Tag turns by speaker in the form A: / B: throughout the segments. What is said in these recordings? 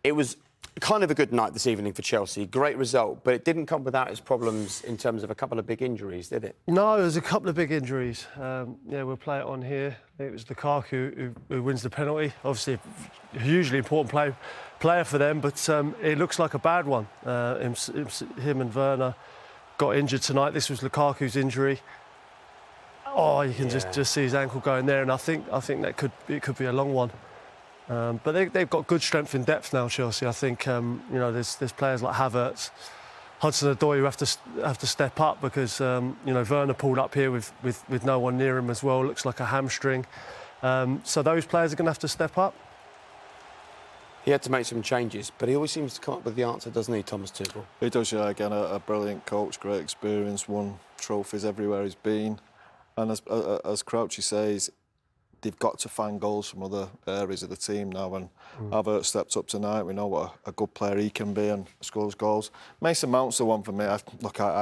A: It was kind of a good night this evening for Chelsea. Great result, but it didn't come without its problems in terms of a couple of big injuries, did it?
B: No, there's a couple of big injuries. We'll play it on here. It was Lukaku who wins the penalty. Obviously, a hugely important player for them, but it looks like a bad one. Him and Werner got injured tonight. This was Lukaku's injury. Oh, you can just see his ankle going there, and I think that could be a long one. But they've got good strength in depth now, Chelsea. I think there's players like Havertz, Hudson-Odoi who have to step up because Werner pulled up here with no one near him as well. Looks like a hamstring. So those players are going to have to step up.
A: He had to make some changes, but he always seems to come up with the answer, doesn't he, Thomas Tuchel?
C: He does, yeah. Again, a brilliant coach, great experience, won trophies everywhere he's been. And as Crouchy says, they've got to find goals from other areas of the team now. And Havertz stepped up tonight. We know what a good player he can be and scores goals. Mason Mount's the one for me. I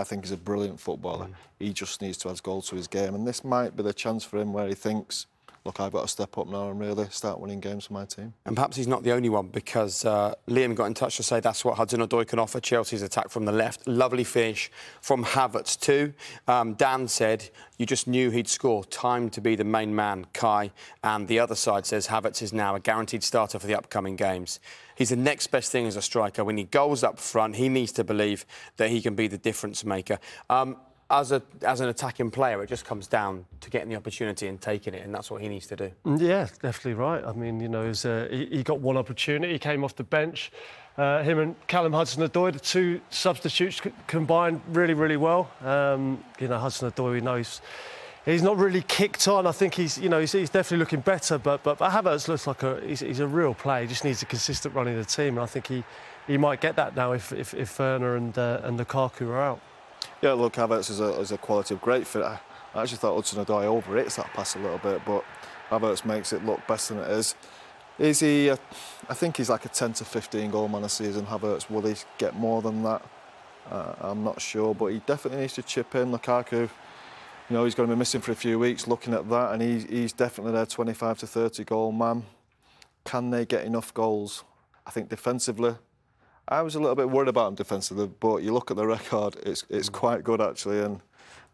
C: think he's a brilliant footballer. He just needs to add goals to his game. And this might be the chance for him where he thinks, look, I've got to step up now and really start winning games for my team. And
A: perhaps he's not the only one, because Liam got in touch to say that's what Hudson-Odoi can offer. Chelsea's attack from the left. Lovely finish from Havertz too. Dan said you just knew he'd score. Time to be the main man, Kai. And the other side says Havertz is now a guaranteed starter for the upcoming games. He's the next best thing as a striker. When he goes up front, he needs to believe that he can be the difference maker. As an attacking player, it just comes down to getting the opportunity and taking it, and that's what he needs to do.
B: Yeah, definitely right. I mean, he got one opportunity. He came off the bench. Him and Callum Hudson-Odoi, the two substitutes, combined really, really well. Hudson-Odoi, we know he's not really kicked on. I think he's definitely looking better. But Havertz looks like he's a real player. He just needs a consistent run in the team, and I think he might get that now if Werner and Lukaku are out.
C: Yeah, look, Havertz is a quality of great fit. I actually thought Hudson-Odoi overrates that pass a little bit, but Havertz makes it look better than it is. Is he? I think he's like a 10 to 15 goal man a season. Havertz, will he get more than that? I'm not sure, but he definitely needs to chip in. Lukaku, he's going to be missing for a few weeks. Looking at that, and he's definitely their 25 to 30 goal man. Can they get enough goals? I think defensively, I was a little bit worried about him defensively, but you look at the record, it's quite good actually, and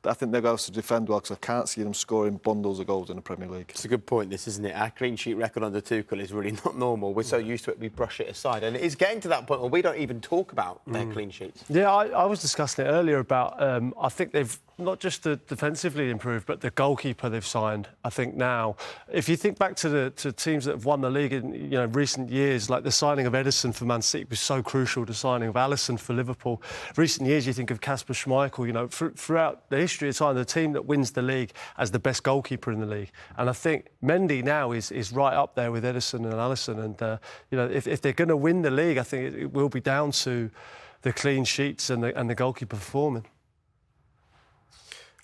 C: I think they've got to defend well because I can't see them scoring bundles of goals in the Premier League.
A: It's a good point, this, isn't it? Our clean sheet record under Tuchel is really not normal. We're so used to it, we brush it aside, and it is getting to that point where we don't even talk about their clean sheets. Yeah,
B: I was discussing it earlier about I think they've not just defensively improved, but the goalkeeper they've signed. I think now, if you think back to teams that have won the league in recent years, like the signing of Ederson for Man City was so crucial. The signing of Alisson for Liverpool. Recent years, you think of Kasper Schmeichel. Throughout the history of time, the team that wins the league as the best goalkeeper in the league. And I think Mendy now is right up there with Ederson and Alisson. And if they're going to win the league, I think it will be down to the clean sheets and the goalkeeper performing.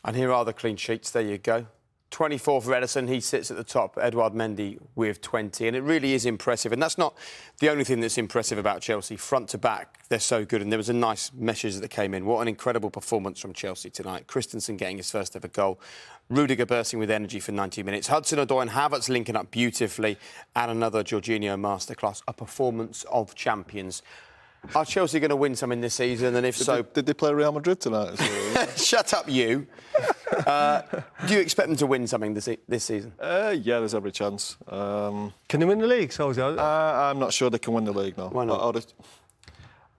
A: And here are the clean sheets. There you go. 24 for Ederson. He sits at the top. Edouard Mendy with 20. And it really is impressive. And that's not the only thing that's impressive about Chelsea. Front to back, they're so good. And there was a nice message that came in. What an incredible performance from Chelsea tonight. Christensen getting his first ever goal. Rudiger bursting with energy for 90 minutes. Hudson-Odoi and Havertz linking up beautifully. And another Jorginho masterclass. A performance of champions. Are Chelsea going to win something this season? And if so...
C: Did they play Real Madrid tonight?
A: Shut up, you. Do you expect them to win something this season?
C: Yeah, there's every chance.
B: Can they win the league, Solskjaer?
C: I'm not sure they can win the league, no.
A: Why not?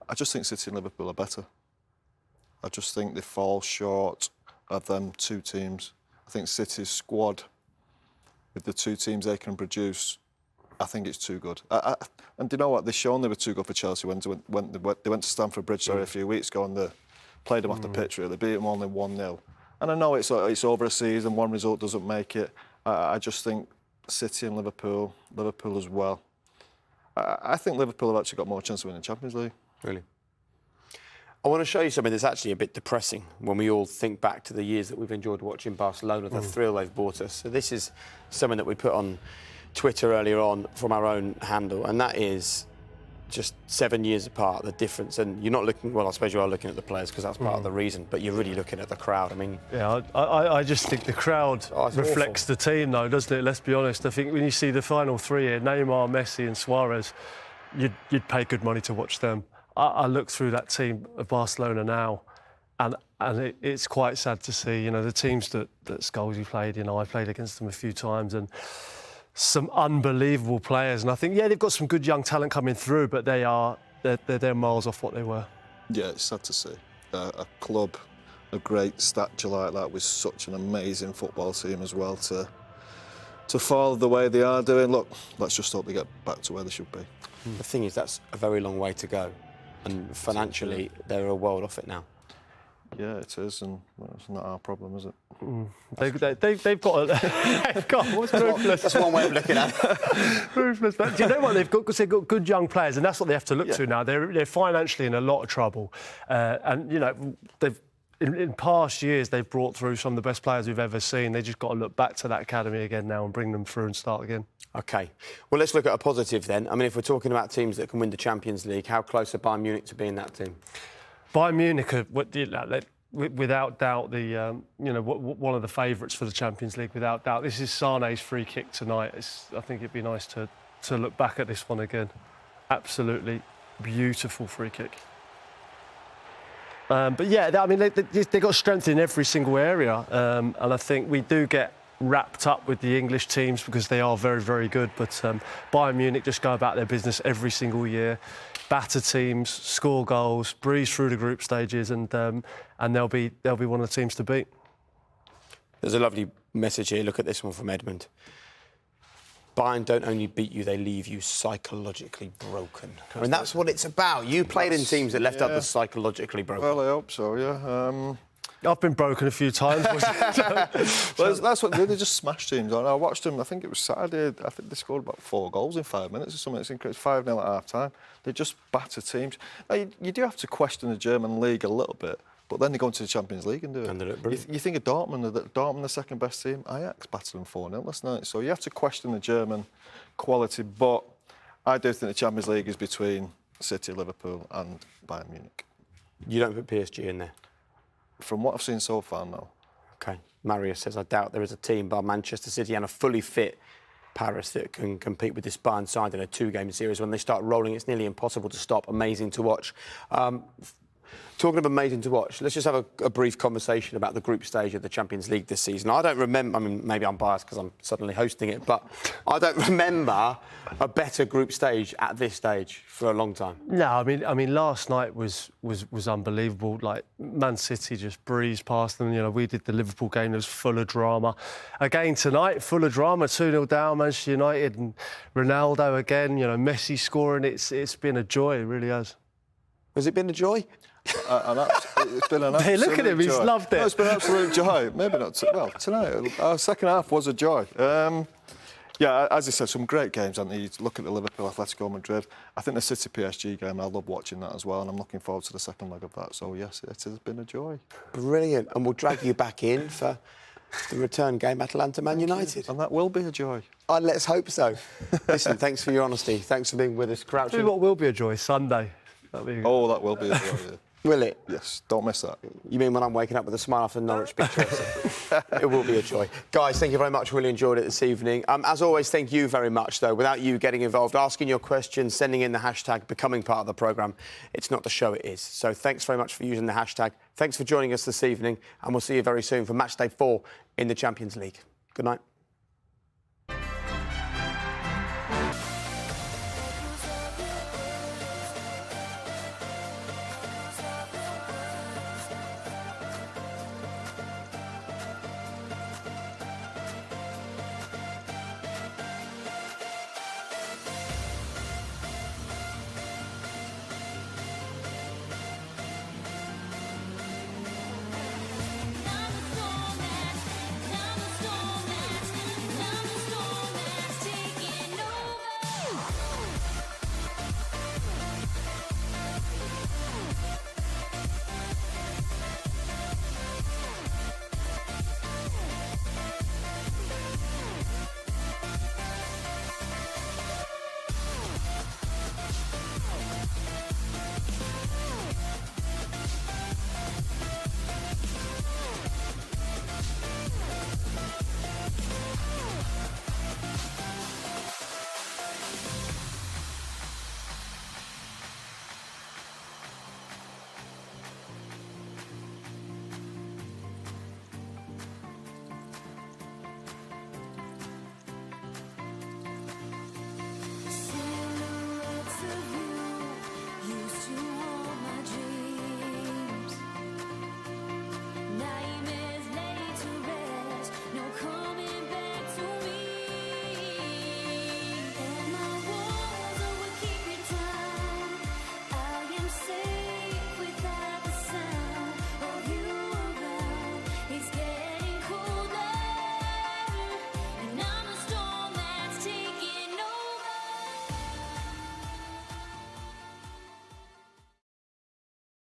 C: I just think City and Liverpool are better. I just think they fall short of them two teams. I think City's squad, with the two teams they can produce, I think it's too good. And do you know what? They've shown they were too good for Chelsea when they went to Stamford Bridge a few weeks ago and they played them off the pitch, really. They beat them only 1-0. And I know it's over a season, one result doesn't make it. I just think City and Liverpool as well. I think Liverpool have actually got more chance of winning the Champions League.
A: Really? I want to show you something that's actually a bit depressing when we all think back to the years that we've enjoyed watching Barcelona, the thrill they've brought us. So this is something that we put on Twitter earlier on from our own handle, and that is just 7 years apart, the difference. And you're not looking, well, I suppose you are looking at the players because that's part of the reason, but you're really looking at the crowd. I mean...
B: Yeah, I just think the crowd reflects the team, though, doesn't it? Let's be honest. I think when you see the final three here, Neymar, Messi and Suarez, you'd pay good money to watch them. I look through that team of Barcelona now, and it's quite sad to see. You know, the teams that Scholes played. You know, I played against them a few times, and some unbelievable players. And I think, yeah, they've got some good young talent coming through, but they're miles off what they were.
C: Yeah, it's sad to see a club of great stature like that with such an amazing football team as well to fall the way they are doing. Look, let's just hope they get back to where they should be.
A: The thing is, that's a very long way to go, and financially, they're a world off it now.
C: Yeah, it is, and well, it's not our problem, is it?
B: They've got what's ruthless?
A: That's one way of looking at it.
B: Ruthless. But do you know what? They've got good young players, and that's what they have to look to now. They're financially in a lot of trouble, and you know in past years they've brought through some of the best players we've ever seen. They just got to look back to that academy again now and bring them through and start again. OK. Well, let's look at a positive then. I mean, if we're talking about teams that can win the Champions League, how close are Bayern Munich to being that team? Bayern Munich are, without doubt, one of the favourites for the Champions League. Without doubt, this is Sané's free kick tonight. I think it'd be nice to look back at this one again. Absolutely beautiful free kick. But yeah, I mean, they've got strength in every single area, and I think we do get wrapped up with the English teams because they are very, very good. But Bayern Munich just go about their business every single year, batter teams, score goals, breeze through the group stages, and they'll be one of the teams to beat. There's a lovely message here. Look at this one from Edmund. Bayern don't only beat you, they leave you psychologically broken. I mean, that's what it's about. You played in teams that left others psychologically broken.
C: Well, I hope so, yeah.
B: I've been broken a few times.
C: Well, that's what they just smashed teams. I watched them, I think it was Saturday, I think they scored about 4 goals in 5 minutes or something. It's incredible. 5-0 at half-time. They just batter teams. Now, you do have to question the German league a little bit, but then they go into the Champions League and do it. And you think of Dortmund, the second best team. Ajax battered them 4-0 last night. So you have to question the German quality, but I do think the Champions League is between City, Liverpool and Bayern Munich. You don't put PSG in there? From what I've seen so far, no. OK. Marius says, I doubt there is a team by Manchester City and a fully fit Paris that can compete with this Bayern side in a 2-game series. When they start rolling, it's nearly impossible to stop. Amazing to watch. Talking of amazing to watch, let's just have a brief conversation about the group stage of the Champions League this season. I don't remember, I mean, maybe I'm biased because I'm suddenly hosting it, but I don't remember a better group stage at this stage for a long time. No, I mean, last night was unbelievable. Like, Man City just breezed past them. You know, we did the Liverpool game, it was full of drama. Again tonight, full of drama, 2-0 down, Manchester United, and Ronaldo again, you know, Messi scoring. It's been a joy, it really has. Has it been a joy? It's been an absolute
B: hey, look at him,
C: joy.
B: He's loved it.
C: No, it's been an absolute joy. Maybe not. Well, tonight, our second half was a joy. Yeah, as I said, some great games, haven't you? Look at the Liverpool, Atletico Madrid. I think the City PSG game, I love watching that as well, and I'm looking forward to the second leg of that. So, yes, it has been a joy. Brilliant. And we'll drag you back in for the return game, Atalanta Man United. And that will be a joy. Let's hope so. Listen, thanks for your honesty. Thanks for being with us, Crouching. What will be a joy? Sunday. That will be a joy, yeah. Will it? Yes, don't miss that. You mean when I'm waking up with a smile after Norwich big choice? It will be a joy. Guys, thank you very much. Really enjoyed it this evening. As always, thank you very much, though. Without you getting involved, asking your questions, sending in the hashtag, becoming part of the programme, it's not the show it is. So thanks very much for using the hashtag. Thanks for joining us this evening, and we'll see you very soon for match day 4 in the Champions League. Good night.